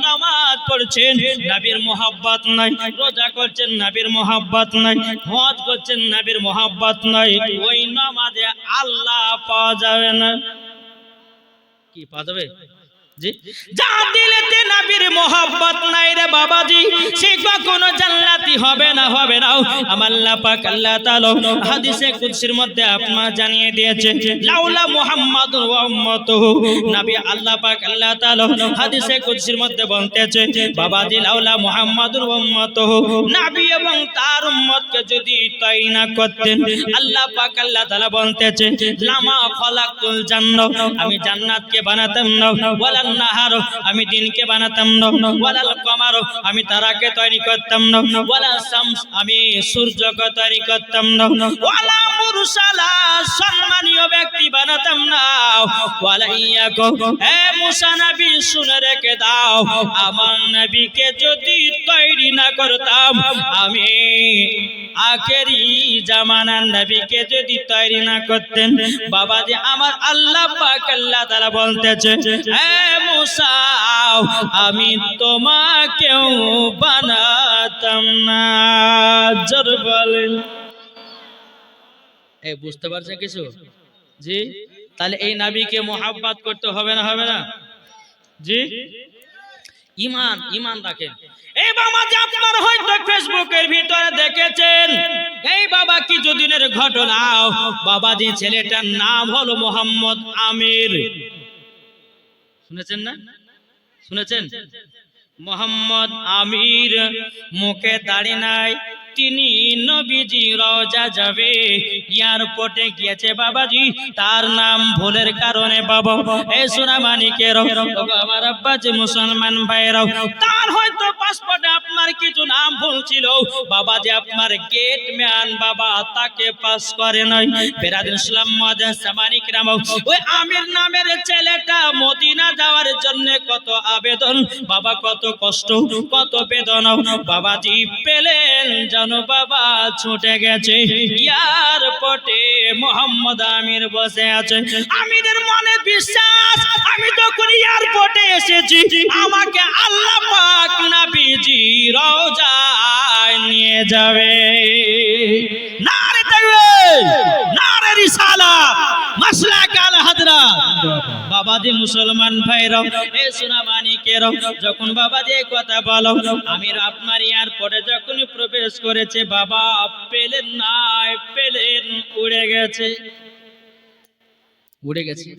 নামাজ পড়ছেন নবীর মোহাব্বত নাই, রোজা করছেন নবীর মোহাব্বত নাই, হজ করছেন নবীর মোহাব্বত নাই, ওই নামাজে আল্লাহ পাওয়া যাবে না। কি পাওয়া যাবে? যার দিলেতে নবীর মোহাব্বত নাই রে বাবাজি, সে কখনো জান্নাতি হবে না, হবে না। আমার আল্লাহ পাক আল্লাহ তাআলা হাদিসে কুদসির মধ্যে আপনার জানিয়ে দিয়েছে, লাউলা মুহাম্মাদুর ওয়া উম্মাতুহু, নবী আল্লাহ পাক আল্লাহ তাআলা হাদিসে কুদসির মধ্যে বলতেছে, বাবাজি লাউলা মুহাম্মাদুর ওয়া উম্মাতুহু, নবী এবং তার উম্মতকে যদি তৈরি না করতেন, আল্লাহ পাক আল্লাহ তাআলা বলতেছে, লামা খলাকতুল জান্নাহ, আমি জান্নাতকে বানাতাম না, ওয়ালান নাহার, আমি দিনকে বানাতাম না, ওয়ালাল কমার, আমি তারাকে তৈরি করতাম না, ওয়ালা শামস, আমি সূর্যকে তৈরি করতাম না, ওয়ালা মুরসালা, সম্মানীয় ব্যক্তি বানাতাম না, ওয়ালা ইয়াকু, হে মুসা নবী শুনে রেখে দাও, আমার নবীকে যদি তৈরি না করতাম, আমি আখেরি জামানার নবীকে যদি তৈরি না করতেন, বাবাজি আমার আল্লাহ পাক আল্লাহ তাআলা বলতেছে, হে মুসা আমি তোমাকেও বানাতাম না। জোর বলেন। এই বুঝতে পারছেন কিছু? জি, তাহলে এই নবীকে মোহাব্বত করতে হবে না, হবে না? জি, ঈমান, ঈমান রাখেন। এই বাবা যে আপনার হয়তো ফেসবুকের ভিতরে দেখেছেন, এই বাবা কিছুদিনের ঘটনা, বাবাজি ছেলেটার নাম হলো মোহাম্মদ আমির, শুনেছেন না? শুনেছেন? মোহাম্মদ আমির, মুখে দাড়ি নাই, তিনি নবীজি রওজা যাবে, এয়ারপোর্টে গিয়েছে বাবাজি, তার নাম ভুলের কারণে বাবা, এই সোনামানিকের আমার আব্বাজি মুসলমান ভাইরাও, তার হয়তো পাসপোর্টে আপনার কিছু নাম ভুল ছিল, বাবাজি আপনার গেট ম্যান বাবা তাকে পাস করে নাই। বেরাদুল ইসলাম মুআজ্জাজ সামানিক রাম, ওই আমির নামের ছেলেটা মদিনা যাওয়ার জন্য কত আবেদন বাবা, কত কষ্ট, কত বেদনা, বাবাজি পেলেন জানো বাবা, ছুটে গেছে এয়ারপোর্টে, মোহাম্মদ আমির বসে আছে, আমিরের মনে বিশ্বাস, আমি যখন এয়ারপোর্টে এসেছি আমাকে আল্লাহ পাক নবীজি রওজায় নিয়ে যাবে। নারে তাকবীর, নারে রিসালাত, মাসলাক আল হযরত। বাবাজি মুসলমান ভাইরা, এ সোনামানিকেরা, যখন বাবাজি কথা বলো, আমির আপনার এয়ারপোর্টে যখন প্রবেশ করেছে বাবা, পেলেন নাই, পেলেন উড়ে গেছে, উড়ে গেছে।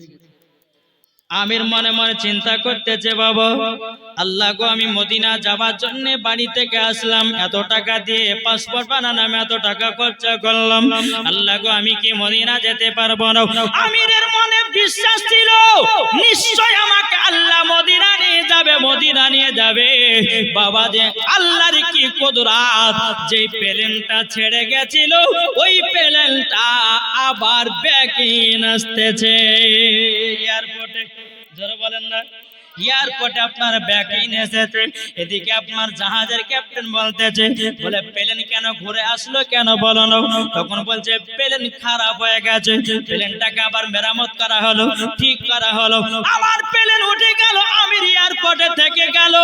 আমির মনে মনে চিন্তা করতেছে, বাবা আল্লাহ গো, আমি মদিনা যাবার জন্য বাড়ি থেকে আসলাম, এত টাকা দিয়ে পাসপোর্ট বানালাম, এত টাকা খরচা করলাম, আল্লাহ গো আমি কি মদিনা যেতে পারবো না? আমিরের মনে বিশ্বাস ছিল নিশ্চয় আমাকে আল্লাহ মদিনা নিয়ে যাবে, মদিনা নিয়ে যাবে। বাবা যে আল্লাহর কি কুদরত, যেই প্লেনটা ছেড়ে গেছিল ওই প্লেনটা আবার ব্যাকিং আসতেছে এয়ারপোর্টে। জোরে বলেন না, এয়ারপোর্টে আপনার ব্যাকিং এসেছে, এদিকে আপনার জাহাজের ক্যাপ্টেন বলতেছে, বলে প্লেন কেন ঘুরে আসলো, কেন বলো না? তখন বলছে প্লেন খারাপ হয়ে গেছে, প্লেনটাকে আবার মেরামত করা হলো, ঠিক করা হলো, আবার প্লেন উঠে গেল, আমির এয়ারপোর্টে থেকে গেল,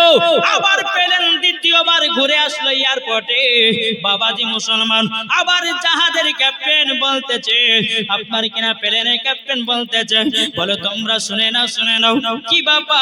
আবার প্লেন দ্বিতীয়বার ঘুরে আসলো এয়ারপোর্টে। বাবাজি মুসলমান, আবার জাহাজের ক্যাপ্টেন বলতেছে, আপনার কিনা প্লেনের ক্যাপ্টেন বলতেছে, বলে তোমরা শুনে নাও, শুনে নাও, কি বাবা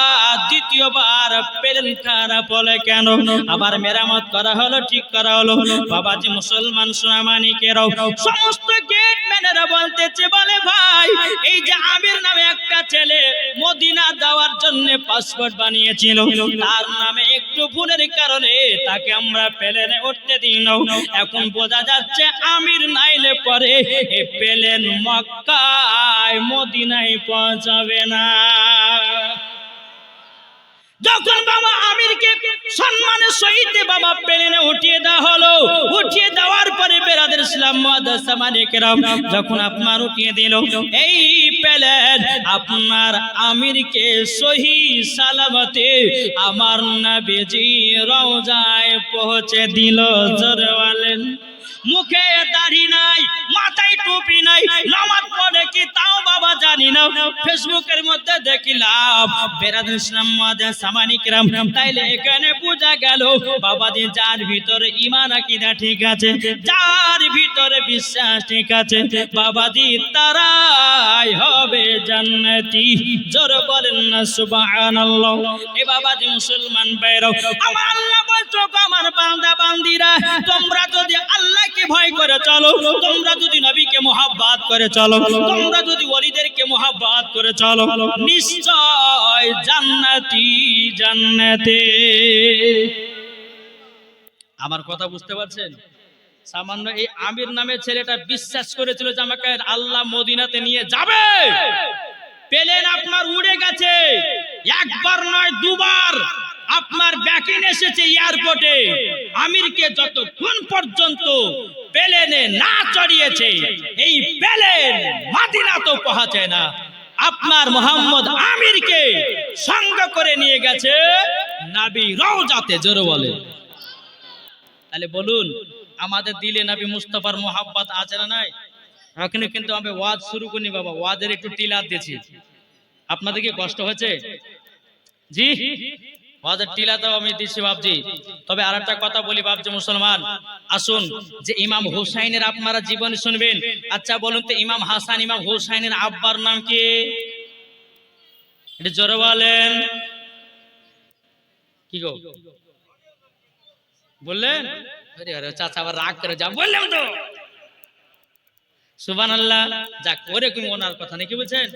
দ্বিতীয়বার প্লেন খারাপ হলে কেন? আবার মেরামত করা হলো, ঠিক করা হলো। বাবাজি মুসলমান সোনামানিকেরাও, সমস্ত গেটম্যানেরা বলতেছে, বলে ভাই এই যে আমির নামে একটা ছেলে মদিনা যাওয়ার জন্য পাসপোর্ট বানিয়েছিল, তার নামে একটু ভুলের কারণে তাকে আমরা প্লেনে উঠতে দিই না, এখন বোঝা যাচ্ছে আমির নাইলে পরে এই প্লেন মক্কায় মদিনায় পৌঁছাবে না। যখন বাবা আমিরকে সম্মানের সহিত বাবা প্লেনে উঠিয়ে দেওয়া হলো, উঠিয়ে দেওয়ার পরে বেরাদের ইসলাম মুআজ্জাজ সামানিকেরাম, যখন আপনার উঠিয়ে দিল এই প্লেন, আপনার আমিরকে সহি সালামতে আমার নবীজি রওজায় পৌঁছে দিল। জোরে বলেন। মুখে দাড়ি নাই, মাথায় টুপি নাই, নামাজ পড়ে কি তাও বাবা জানে জানি না, ফেসবুকের মধ্যে দেখিলাম বেরাদুল ইসলাম মুআজ্জিন সামানি কিরাম। তাইলে এখানে বোঝা গেল বাবাজি যার ভিতরে ঈমান আকীদা ঠিক আছে, যার ভিতরে বিশ্বাস ঠিক আছে বাবাজি তারাই হবে জান্নাতি। জোরে বলেন না সুবহানাল্লাহ। এ বাবাজি মুসলমান ভাইরা, আমার আল্লাহ বলছো আমার বান্দা বান্দিরা, তোমরা যদি আল্লাহকে ভয় করে চলো, তোমরা যদি নবীকে মুহাব্বত করে চলো, তোমরা যদি ওলিদেরকে মুহাব্বত করে চলো, নিশ্চয় জান্নাতি জান্নাতে। আমার কথা বুঝতে পারছেন? সামান্য এই আমির নামের ছেলেটা বিশ্বাস করেছিল যে আমাকে আল্লাহ মদিনাতে নিয়ে যাবে। প্লেন আপনার উড়ে গেছে, একবার নয় দুবার আপনার ব্যাকিং এসেছে এয়ারপোর্টে। আমিরকে যতক্ষণ পর্যন্ত প্লেনে না চড়িয়েছে এই প্লেন মদিনা তো পৌঁছে না। আপনার মোহাম্মদ আমিরকে সঙ্গ করে নিয়ে গেছে নবী রওজাতে। জোরে বলেন। তাহলে বলুন আমাদের দিলে নবী মুস্তাফার মোহাব্বত আছে না নাই? এখন কিন্তু আমি ওয়াজ শুরু করিনি বাবা, ওয়াজের একটু টিলার দিয়েছি। আপনাদের কি কষ্ট হয়েছে? জি, ওয়াজের টিলাটাও আমি দিচ্ছি বাপজি। তবে আর একটা কথা বলি বাপজি মুসলমান, আসুন যে ইমাম হুসাইনের আপনারা জীবন শুনবেন। আচ্ছা বলুন তো ইমাম হাসান ইমাম হুসাইনের আব্বার নাম কি? এটা জোরে বলেন। কি গো বললেন? চাচা আবার রাগ করে যা বললাম তো। সুবহানাল্লাহ। যাক, ওরকম ওনার কথা নাকি বলছেন?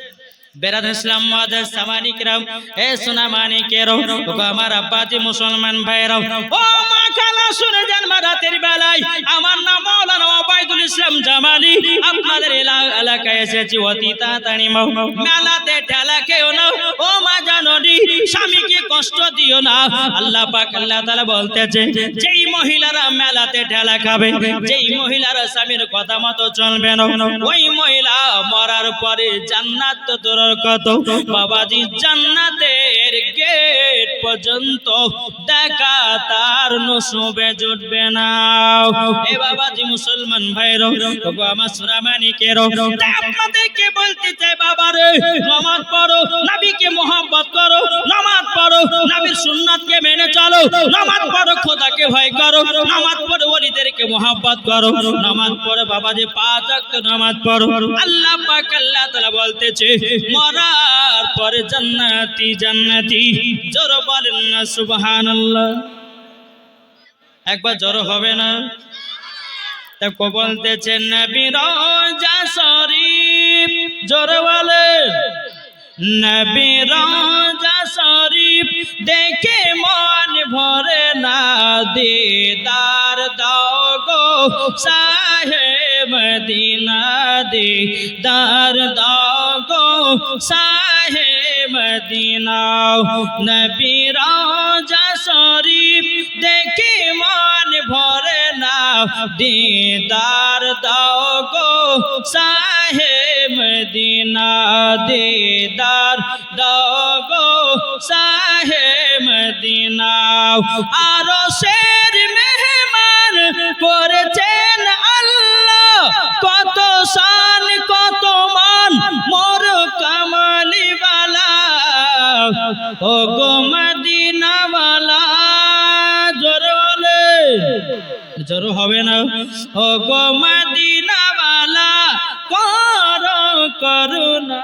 বেরাদুল ইসলাম মুআজ্জিন সামানি কিরাম, এ সোনা মানিকেরও, ওগো আমার আব্বাজি মুসলমান ভাইরাও, ও মা খালা শুনে যান রাতের বেলায় আমার নাম মাওলানা ওবায়দুল ইসলাম জামালি। আপনাদের এলাকায় এসেছি অতি তাড়াতাড়ি মেলাতে ঠেলা খেও না। ও মা জাননি স্বামীকে কষ্ট দিও না। আল্লাহ পাক আল্লাহ তাআলা বলতেছে যেই মহিলারা মেলাতে ঠেলা খাবে, যেই মহিলারা স্বামীর কথা মতো চলবে না, ওই মহিলা মরার পরে জান্নাত তো দূরের কত বাবাজি জান্নাতের গেট পর্যন্ত দেখা তার নসবে জুটবে না। এ বাবাজি মুসলমান ভাইরা, ওগো আমার সোনা মানিকেরও, আপনাদেরকে বলতে চাই বাবারে, নামাজ পড়ো, নবীকে মুহাব্বত করো, নামাজ পড়ো, নবীর সুন্নাতকে মেনে চলো, নামাজ পড়ো, খোদাকে ভয় করো, নামাজ পড়ো, ওলিদেরকে মুহাব্বত করো, নামাজ পড়ো বাবাজি, 5 ওয়াক্ত নামাজ পড়ো। আল্লাহ পাক আল্লাহ তাআলা বলতেছে মরার পরে জান্নাতি জান্নাতি। জোরে বলেন না সুবহানাল্লাহ। একবার জোরে হবে না? তাকে বলতেছে নবী রওজা শরীফ। জোরে বলেন। নবী রওজা শরীফ দেখে মন ভরে না, দিদার দাও গো শাহে মদিনা, দিদার দাও গো শাহে মদিনা। নবী রওজা শরীফ দেখে মন ভরে না, দিদার দাও গো শাহে মদিনা, দিদার দাও গো শাহে মদিনা। আরশের মেহমান করেছেন আল্লাহ, কত শান কত মান মোর কামালি ওয়ালা, ও গো মদিনা ওয়ালা। জোরে বলে, জোরে হবে না? ও গো মদিনা ওয়ালা করো করুণা,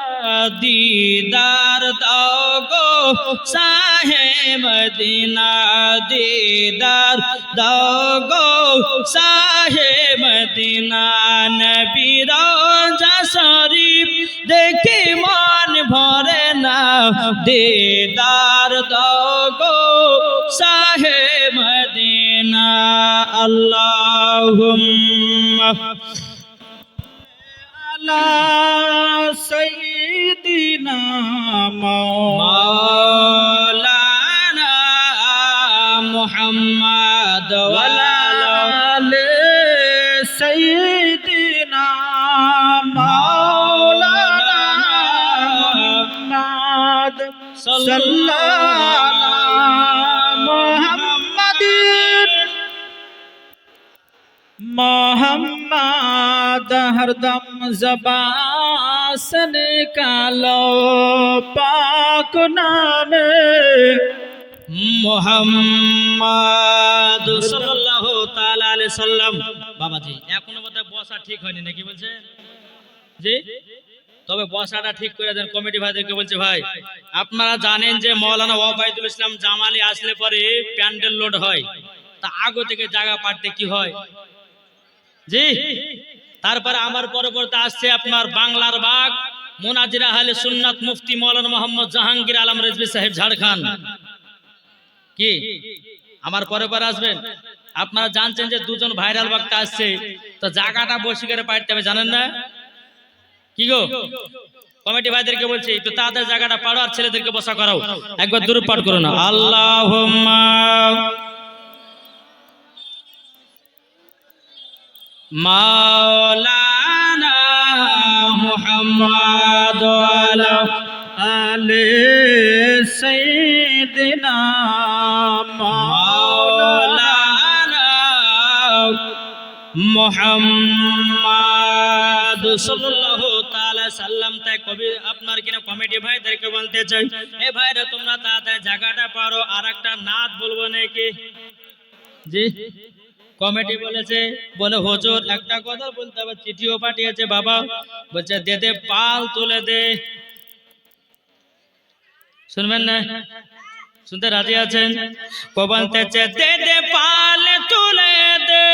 দিদার দাও গো শাহে মদিনা, দিদার দাও গো শাহে মদিনা। নবী রওজা শরীফ দেখে মন ভরে না, দিদার দাও গো শাহে মদিনা। আল্লাহুম্মা আলা সাইয়্যিদিনা মাওলানা মুহাম্মদ ওয়া আলা সাইয়্যিদিনা মাওলানা মুহাম্মদ সাল্লাল্লাহু মুহাম্মাদিন मोहम्मद हरदम ज़बान से निकालो पाक नामे মুহাম্মদ সাল্লাল্লাহু তাআলা আলাইহি সাল্লাম। বাবাজি এখনো বোধহয় বসা ঠিক হয়নি নাকি বলছে জি? তবে বসাটা ঠিক করে দেন। কমিটি ভাইদেরকে বলছে, ভাই আপনারা জানেন যে মাওলানা ওবায়দুল ইসলাম জামালি আসলে পরে প্যান্ডেল লোড হয়, তা আগে থেকে জায়গা পাঠতে কি হয় জি? তারপরে আমার পরবর্তী আসছে আপনার বাংলার বাগ মুনাজির আহলে সুন্নাত মুফতি মাওলানা মোহাম্মদ জাহাঙ্গীর আলম রেজভী সাহেব ঝাড়খণ্ড। কি আমার পরে আসবেন? আপনারা জানছেন যে দুজন ভাইরাল বক্তা আসছে, তো জায়গাটা বসে করে পাইতে হবে, জানেন না কি গো? কমিটি ভাইদেরকে বলছি একটু তাদের জায়গাটা পাড়ো আর ছেলেদেরকে বসা করাও। একবার দূর পাঠ করো না। আল্লাহুম্মা মাওলানা মুহাম্মদ ওয়ালা आले सैयदना মাওলানা মুহাম্মদ সাল্লাল্লাহু তাআলা সাল্লাম। তাই কবি আপনার কিনা কমিটি ভাইদেরকে বলতে চাই, এ ভাইরা তোমরা তাড়াতাড়ি জায়গাটা পারো, আর একটা নাত বলবো নাকি জি? কমিটি বলেছে, বলে হুজুর একটা কথা বলতে হবে, চিঠিও পাঠিয়েছে বাবা, বলছে দে দে পাল তুলে দে। শুনবেন না? শুনতে রাজি আছেন? বলতেছে দে দে পাল তুলে দে,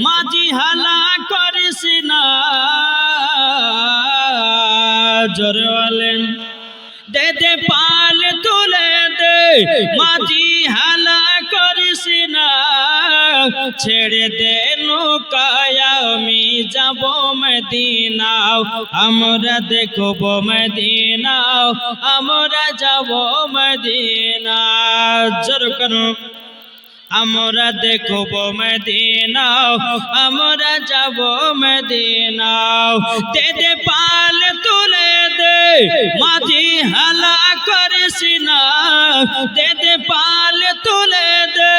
মাঝি হালা করিস না, জোরে বলেন দে দে পাল তুলে দে, মাঝি হালা করিস না, ছেড়ে দে নৌকায় আমি যাব মদিনা, আমরা দেখব মদিনা, আমরা যাব মদিনা, জোরে করো আমরা দেখব মদিনা, আমরা যাব মদিনা, দে দে পাল তুলে দে, মাঝি হালা করিস না, দে দে পাল তুলে দে,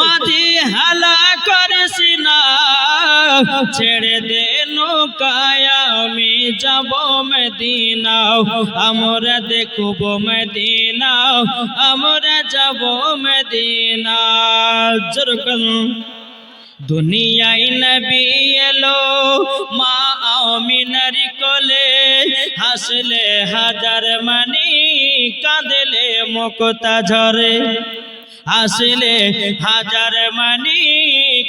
মাঝি হালা করিস না, ছেড়ে দে নৌকায় আমি যাব মদিনা, আমরা দেখব মদিনা, আমরা যাব মদিনা, জোরে করুন। দুনিয়ায় নবী এলো মা আমিনার কোলে, হাসলে হাজার মানি কাঁদলে মুক্তা ঝরে, হাসলে হাজার মানি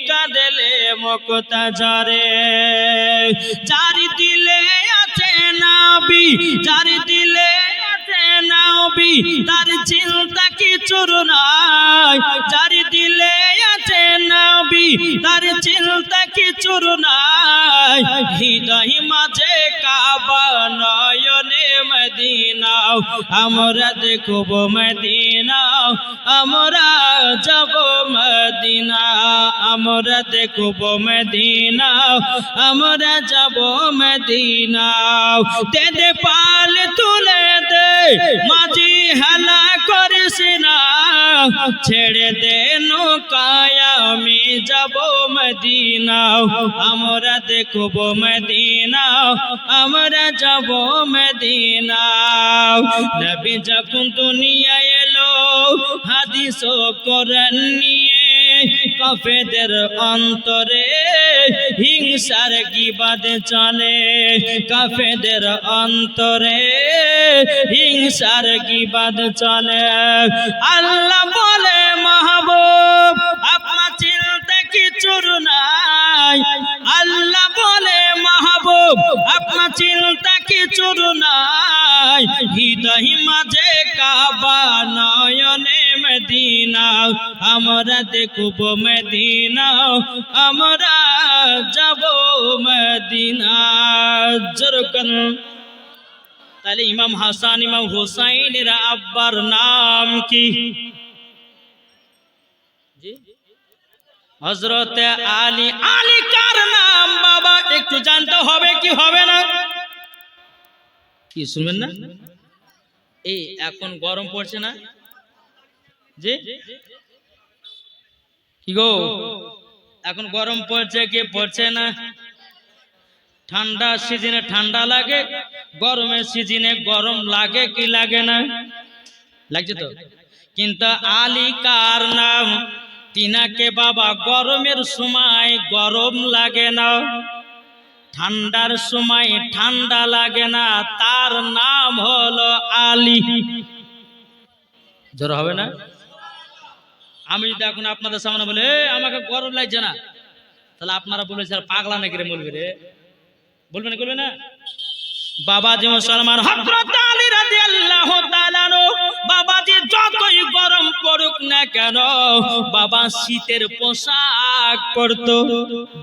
কাঁদলে মুক্তা ঝরে, যার দিলে আছে নবী, যার দিলে আছে নবী, তার চিন্তা কিছুর নাই, যার দিলে আছে নবী, তার চিন্তা কিছুর নাই, হৃদয় মাঝে কাবা নয়নে মদিনা, আমরা দেখব মদিনা, আমরা যাব মদিনা, আমরা দেখব মদিনা, আমরা যাব মদিনা, দে দে পাল তুলে দে, মাঝি হালা করিস না, ছেড়ে দে নৌকায় আমি যাব মদিনা, আমরা দেখব মদিনা, আমরা যাব মদিনা। নবী যখন দুনিয়ায় এলো হাদিস ও কোরআন নিয়ে, কাফেরদের অন্তরে হিংসার গীবাদ চলে, কাফেরদের অন্তরে হিংসার গীবাদ চলে, আল্লাহ বলে মাহবুব আপনার চিন্তা কিছুর নাই, আল্লাহ বলে মাহবুব আপনার চিন্তা কিছুর নাই, হৃদয় মাঝে কাবা নয়নে মদিনা, আমরা দেখব মদিনা, আমরা যাব মদিনা, জোরে করুন। তাহলে ইমাম হাসান ইমাম হুসাইনের আব্বার নাম কি? হযরত আলী। আলী কার নাম বাবা? একটু জানতে হবে কি হবে না? কি শুনবেন না? এই এখন গরম পড়ছে না জি? কি গো এখন গরম পড়ছে কি পড়ছে না? ঠান্ডা সিজনে ঠান্ডা লাগে, গরমের সিজনে গরম লাগে কি লাগে না? লাগছে তো। কিন্তু আলী কার নাম? তিনাকে বাবা গরমের সময় গরম লাগে না, ঠান্ডার সময় ঠান্ডা লাগে না, তার নাম হলো আলী। জোর হবে না? আমি যদি এখন আপনাদের সামনে বলে আমাকে গরম লাগছে না, তাহলে আপনারা বলবেন স্যার পাগলা নাকি রে, বলবে রে, বলবেন বলবে না? বাবাজি মুসলমান হযরত আলী রাদিয়াল্লাহু তাআলা আনহু বাবাজি যতই গরম পড়ুক না কেন বাবা শীতের পোশাক পরতো।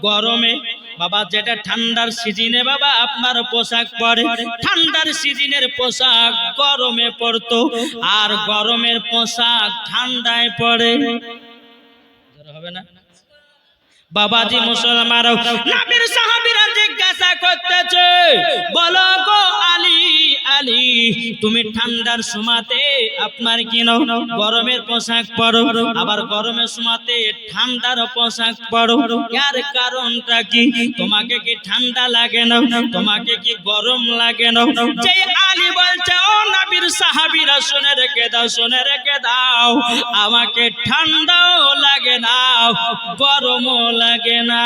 গরমে বাবা যেটা ঠান্ডার সিজনে বাবা আপনার পোশাক পরে, ঠান্ডার সিজনের পোশাক গরমে পরতো, আর গরমের পোশাক ঠান্ডায় পরে। হবে না? বাবাজি মুসলমান নবীর সাহাবীরা জিজ্ঞাসা করতেছে, বলো গো আলী, আলী তুমি ঠান্ডার সময়তে আপনার কি নাও গরমের পোশাক পরো, আবার গরমের সময়তে ঠান্ডার পোশাক পরো, এর কারণটা কি? তোমাকে কি ঠান্ডা লাগে না? তোমাকে কি গরম লাগে না? যে আলী বলছে, ও নবীর সাহাবীরা শুনে রেখে দাও, শুনে রেখে দাও, আমাকে ঠান্ডাও লাগে না, গরমও লাগে না।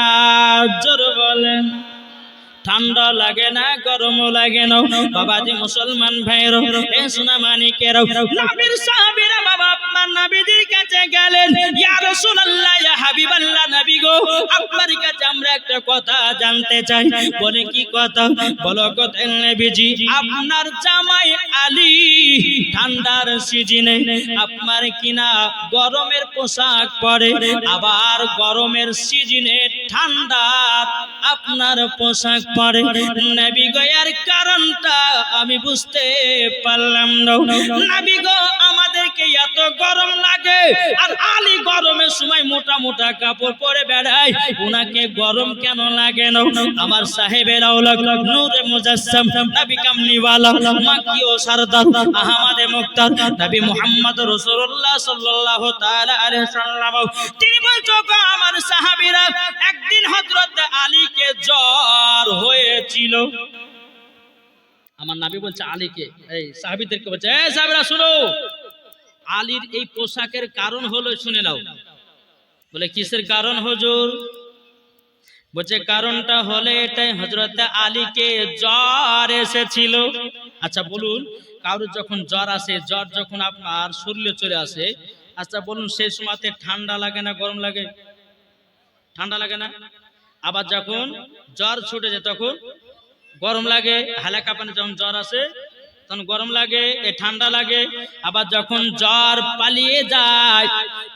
জোর বলেন, ঠান্ডা লাগে না, গরমও লাগে না। বাবাজি মুসলমান ভাইরা, এ সোনা মানিকেরা, নবীর সাহাবীরা বাবা আপনার নবীজির কাছে গেলেন, ইয়া রাসূলুল্লাহ, ইয়া হাবিবাল্লাহ, নবী গো আপনার কাছে আমরা একটা কথা জানতে চাই। বলে কি কথা? বলো গো নবীজি, আপনার জামাই আলী ঠান্ডার সিজনে আপনার কিনা গরমের পোশাক পরে, আবার গরমের সিজনে ঠান্ডা আপনার পোশাক পরে। নবী গো এর কারণটা আমি বুঝতে পারলাম না। নবী গো আমাদেরকে এত গরম লাগে, আর আলী গরমের সময় মোটা মোটা কাপড় পরে বেড়ায়, ওনাকে গরম কেন লাগে না? আমার সাহেবের আওলাদ নূরে মুজাসসাম নবী কামলিওয়ালা মাকি ও সরদার আহমদে মুখতার নবী মুহাম্মদ রাসূলুল্লাহ সাল্লাল্লাহু তাআলা আলাইহি সাল্লাম তিনি বলছো গো আমার সাহাবীরা, একদিন হযরত আলীকে জ্বর হয়েছিল। আমার নবী বলছে আলীকে, এই সাহাবীদেরকে বলছে, এই সাহাবীরা শুনো, আলীর এই পোশাকের কারণ হলো, শুনে নাও। বলে কিসের কারণ হুজুর? বলছে কারণটা হলে এটাই, হযরত আলীকে জ্বর এসেছিল। আচ্ছা বলুন, কারোর যখন জ্বর আসে, জ্বর যখন আপনার শরীরে চলে আসে, আচ্ছা বলুন সেই সময়তে ঠান্ডা লাগে না গরম লাগে? ঠান্ডা লাগে না? আবার যখন জ্বর ছুটে যায় তখন গরম লাগে, হালকা পানি যখন জ্বর আসে তখন গরম লাগে, এ ঠান্ডা লাগে। আবার যখন জ্বর পালিয়ে যায়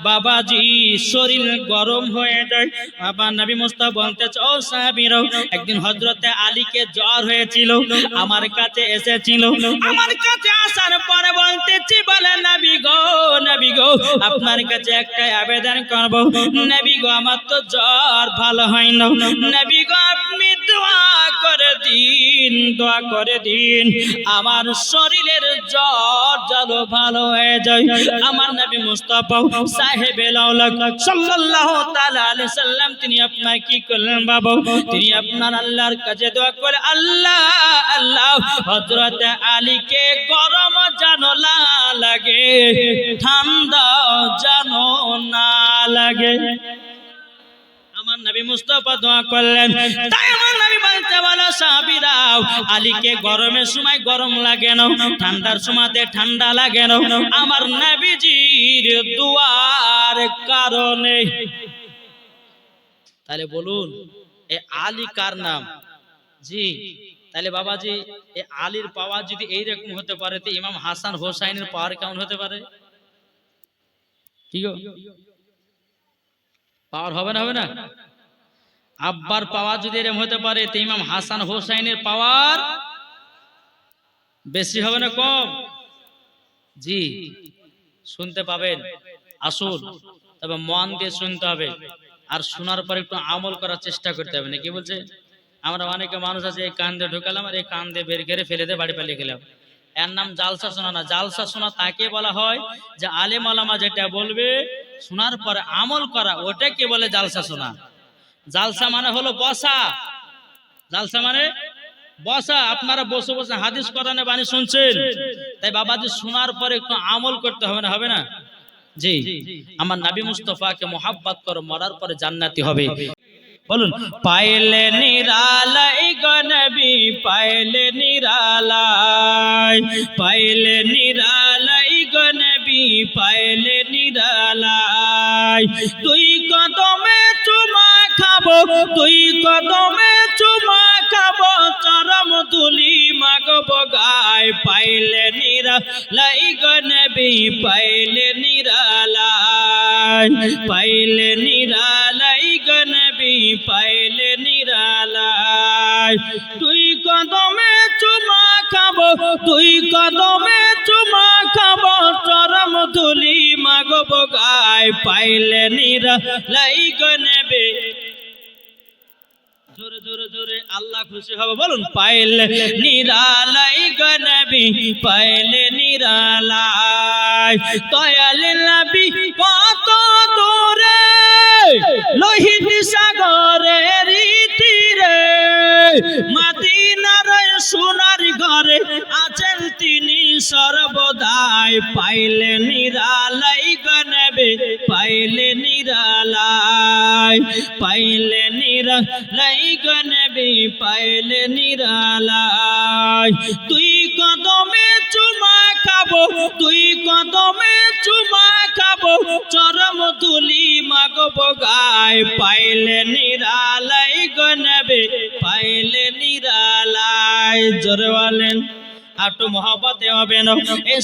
বাবাজি শরীর গরম হয়ে যায়। বাবা নবী মুস্তাফা বলতেছে, ও সাহাবীরা, একদিন হযরতে আলীকে জ্বর হয়েছিল, আমার কাছে এসেছিল। আমার কাছে আসার পরে বলতেছি, বলে নবী গো, নবী গো আপনার কাছে একটা আবেদন করব। নবী গো আমার তো জ্বর ভালো হয় না, নবী গো আপনি দোয়া করে দিন, দোয়া করে দিন, আমার শরীরের জ্বর যেন ভালো হয়ে যায়। আমার নবী মুস্তাফা সাহেবে আওলাদ সাল্লাল্লাহু তাআলা আলাইহি সাল্লাম তিনি আপনার কি করলেন বাবা? তিনি আপনার আল্লাহর কাছে দোয়া করে, আল্লাহ আল্লাহ হযরত আলীকে গরম যেন না লাগে, ঠান্ডা যেন না লাগে। আমার নবী মুস্তাফা দোয়া করলেন। তাই আমার নবী বলতে, বলো সাহাবীরা, আলীকে গরমের সময় গরম লাগে না, ঠান্ডার সময়তে ঠান্ডা লাগে না, আমার নবীজির দোয়ার কারণে। তাহলে বলুন এ আলী কার নাম? জি, তাহলে বাবাজি এ আলীর পাওয়ার যদি এইরকম হতে পারে, তো ইমাম হাসান হোসাইনের পাওয়ার কেমন হতে পারে? কি গো, পাওয়ার হবে না? হবে না? আব্বার পাওয়ার যদি এরকম হতে পারে, তো ইমাম হাসান হোসাইনের পাওয়ার বেশি হবে না কম? জি, শুনতে পাবেন, আসুন, তবে মন দিয়ে শুনতে হবে, আর শোনার পর একটু আমল করার চেষ্টা করতে হবে। না কি বলছে? আমরা অনেকে মানুষ আছে, এই কান দিয়ে ঢুকালাম আর এই কান দিয়ে বের করে ফেলে দিয়ে বাড়ি পালিয়ে গেলাম। এর নাম জালসা শোনা না। জালসা শোনা তাকে বলা হয় যে আলেম ওলামা যেটা বলবে শোনার পরে আমল করা, ওটাকে বলে জালসা শোনা। জালসা মানে হলো বসা, জালসা মানে বসা, আপনারা বসে বসে হাদিস কোরআনে বাণী শুনছেন, তাই বাবাজি শোনার পরে একটু আমল করতে হবে না, হবে না? জি, আমার নবী মুস্তাফাকে মোহাব্বত করো, মরার পরে জান্নাতি হবে। বলুন, পাইলে নিরালাই গো নবী, পাইলে নিরালাই, পাইলে নিরালাই গো নবী, পাইলে নিরালাই। তুই কদমে চুমা খাবো, তুই কদমে চুমা খাবো, চরম তুলি মাগব গায়। পাইলে নিরালাই গো নবী, পাইলে নিরালাই, পাইলে নিরালাই গো নবী, পাইলে নিরালাই। তুই কদমে চুমা খাবো, তুই কদমে চুমা খাবো, চরম ধুলি মাগব গায়। পাইলে নিরালাই গো নবী, জোরে জোরে জোরে আল্লাহ খুশি হবে। বলুন, পাইলে নিরালাই গো নবী, পাইলে নিরালাই। দয়াল নবী কত দূরে, লোহিত সাগরের তীরে, মদিনার সোনার ঘরে আছেন তিনি সর্বদাই। পাইলে নিরালাই গো নবী, পাইলে নিরালাই, পাইলে নিরালাই গো নবী, পাইলে নিরালাই। তুই কদমে চুমা খাবো, তুই কদমে চুমা খাবো, চরম তুলি মাগব গায়। পাইলে নিরালাই গো নবী, পাইলে নিরালাই। জোরে বলেন, একটু মহব্বতে হবে না।